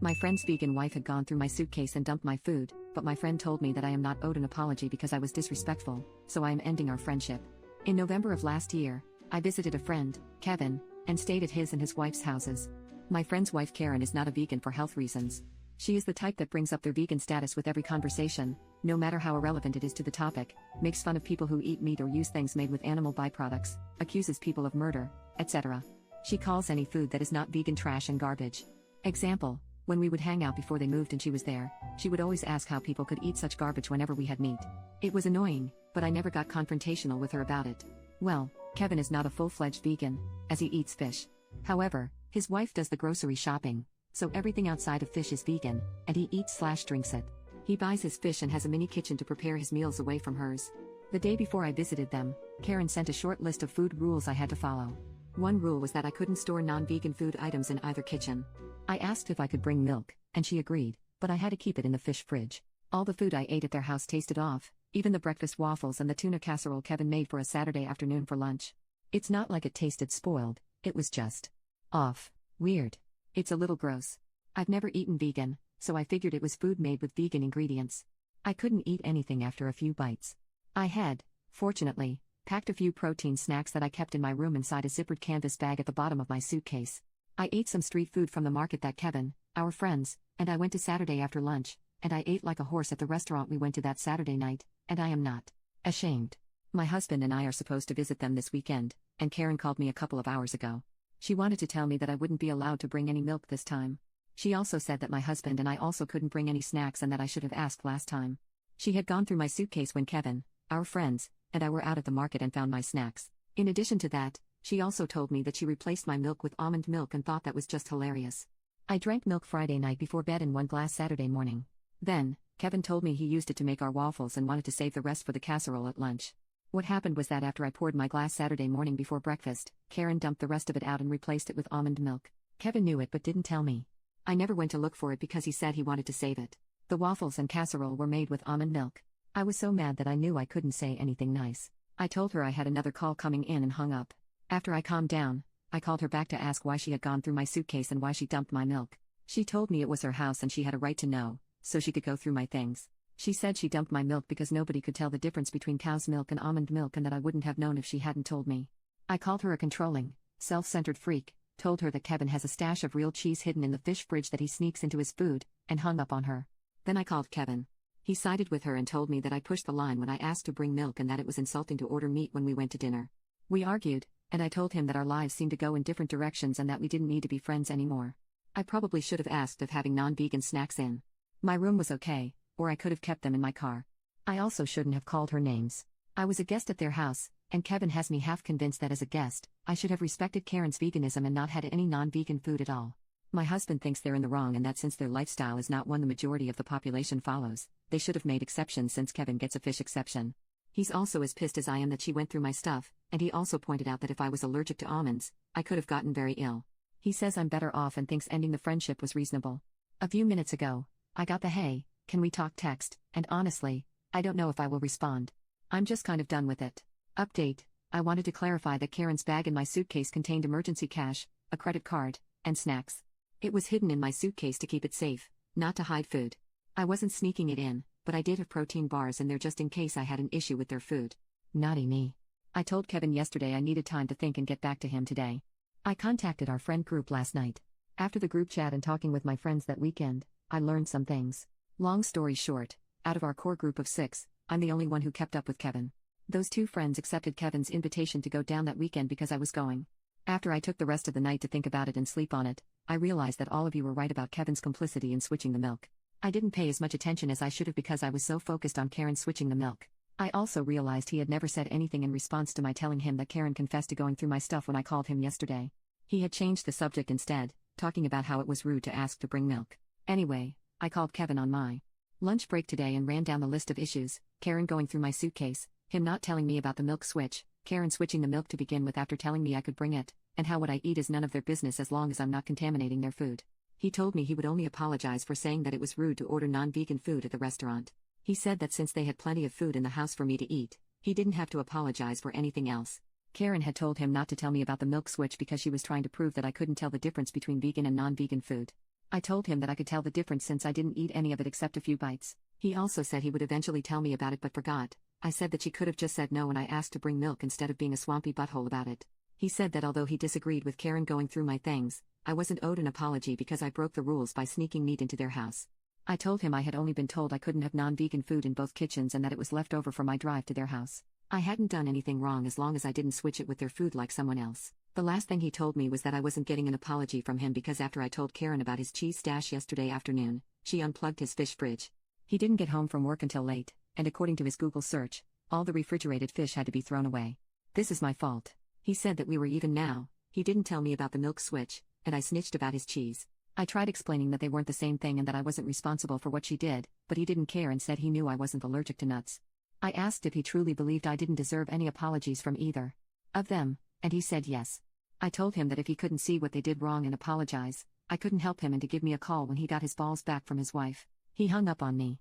My friend's vegan wife had gone through my suitcase and dumped my food, but my friend told me that I am not owed an apology because I was disrespectful, so I am ending our friendship. In November of last year, I visited a friend, Kevin, and stayed at his and his wife's houses. My friend's wife Karen is not a vegan for health reasons. She is the type that brings up their vegan status with every conversation, no matter how irrelevant it is to the topic, makes fun of people who eat meat or use things made with animal byproducts, accuses people of murder, etc. She calls any food that is not vegan trash and garbage. Example, when we would hang out before they moved and she was there, she would always ask how people could eat such garbage whenever we had meat. It was annoying, but I never got confrontational with her about it. Well, Kevin is not a full-fledged vegan, as he eats fish. However, his wife does the grocery shopping, so everything outside of fish is vegan, and he eats/drinks it. He buys his fish and has a mini kitchen to prepare his meals away from hers. The day before I visited them, Karen sent a short list of food rules I had to follow. One rule was that I couldn't store non-vegan food items in either kitchen. I asked if I could bring milk, and she agreed, but I had to keep it in the fish fridge. All the food I ate at their house tasted off, even the breakfast waffles and the tuna casserole Kevin made for a Saturday afternoon for lunch. It's not like it tasted spoiled, it was just off. Weird. It's a little gross. I've never eaten vegan, so I figured it was food made with vegan ingredients. I couldn't eat anything after a few bites. I had, fortunately, packed a few protein snacks that I kept in my room inside a zippered canvas bag at the bottom of my suitcase. I ate some street food from the market that Kevin, our friends, and I went to Saturday after lunch, and I ate like a horse at the restaurant we went to that Saturday night, and I am not ashamed. My husband and I are supposed to visit them this weekend, and Karen called me a couple of hours ago. She wanted to tell me that I wouldn't be allowed to bring any milk this time. She also said that my husband and I also couldn't bring any snacks and that I should have asked last time. She had gone through my suitcase when Kevin, our friends, and I were out at the market and found my snacks. In addition to that, she also told me that she replaced my milk with almond milk and thought that was just hilarious. I drank milk Friday night before bed and one glass Saturday morning. Then, Kevin told me he used it to make our waffles and wanted to save the rest for the casserole at lunch. What happened was that after I poured my glass Saturday morning before breakfast, Karen dumped the rest of it out and replaced it with almond milk. Kevin knew it but didn't tell me. I never went to look for it because he said he wanted to save it. The waffles and casserole were made with almond milk. I was so mad that I knew I couldn't say anything nice. I told her I had another call coming in and hung up. After I calmed down, I called her back to ask why she had gone through my suitcase and why she dumped my milk. She told me it was her house and she had a right to know, so she could go through my things. She said she dumped my milk because nobody could tell the difference between cow's milk and almond milk and that I wouldn't have known if she hadn't told me. I called her a controlling, self-centered freak, told her that Kevin has a stash of real cheese hidden in the fish fridge that he sneaks into his food, and hung up on her. Then I called Kevin. He sided with her and told me that I pushed the line when I asked to bring milk and that it was insulting to order meat when we went to dinner. We argued, and I told him that our lives seemed to go in different directions and that we didn't need to be friends anymore. I probably should have asked if having non-vegan snacks in my room was okay, or I could have kept them in my car. I also shouldn't have called her names. I was a guest at their house, and Kevin has me half convinced that as a guest, I should have respected Karen's veganism and not had any non-vegan food at all. My husband thinks they're in the wrong and that since their lifestyle is not one the majority of the population follows, they should have made exceptions since Kevin gets a fish exception. He's also as pissed as I am that she went through my stuff, and he also pointed out that if I was allergic to almonds, I could have gotten very ill. He says I'm better off and thinks ending the friendship was reasonable. A few minutes ago, I got the "Hey, can we talk" text, and honestly, I don't know if I will respond. I'm just kind of done with it. Update: I wanted to clarify that Karen's bag in my suitcase contained emergency cash, a credit card, and snacks. It was hidden in my suitcase to keep it safe, not to hide food. I wasn't sneaking it in, but I did have protein bars in there just in case I had an issue with their food. Naughty me. I told Kevin yesterday I needed time to think and get back to him today. I contacted our friend group last night. After the group chat and talking with my friends that weekend, I learned some things. Long story short, out of our core group of 6, I'm the only one who kept up with Kevin. Those 2 friends accepted Kevin's invitation to go down that weekend because I was going. After I took the rest of the night to think about it and sleep on it, I realized that all of you were right about Kevin's complicity in switching the milk. I didn't pay as much attention as I should have because I was so focused on Karen switching the milk. I also realized he had never said anything in response to my telling him that Karen confessed to going through my stuff when I called him yesterday. He had changed the subject instead, talking about how it was rude to ask to bring milk. Anyway, I called Kevin on my lunch break today and ran down the list of issues: Karen going through my suitcase, him not telling me about the milk switch, Karen switching the milk to begin with after telling me I could bring it, and how what I eat is none of their business as long as I'm not contaminating their food. He told me he would only apologize for saying that it was rude to order non-vegan food at the restaurant. He said that since they had plenty of food in the house for me to eat, he didn't have to apologize for anything else. Karen had told him not to tell me about the milk switch because she was trying to prove that I couldn't tell the difference between vegan and non-vegan food. I told him that I could tell the difference since I didn't eat any of it except a few bites. He also said he would eventually tell me about it but forgot. I said that she could have just said no and I asked to bring milk instead of being a swampy butthole about it. He said that although he disagreed with Karen going through my things, I wasn't owed an apology because I broke the rules by sneaking meat into their house. I told him I had only been told I couldn't have non-vegan food in both kitchens and that it was left over from my drive to their house. I hadn't done anything wrong as long as I didn't switch it with their food like someone else. The last thing he told me was that I wasn't getting an apology from him because after I told Karen about his cheese stash yesterday afternoon, she unplugged his fish fridge. He didn't get home from work until late, and according to his Google search, all the refrigerated fish had to be thrown away. This is my fault. He said that we were even now. He didn't tell me about the milk switch, and I snitched about his cheese. I tried explaining that they weren't the same thing and that I wasn't responsible for what she did, but he didn't care and said he knew I wasn't allergic to nuts. I asked if he truly believed I didn't deserve any apologies from either of them, and he said yes. I told him that if he couldn't see what they did wrong and apologize, I couldn't help him and to give me a call when he got his balls back from his wife. He hung up on me.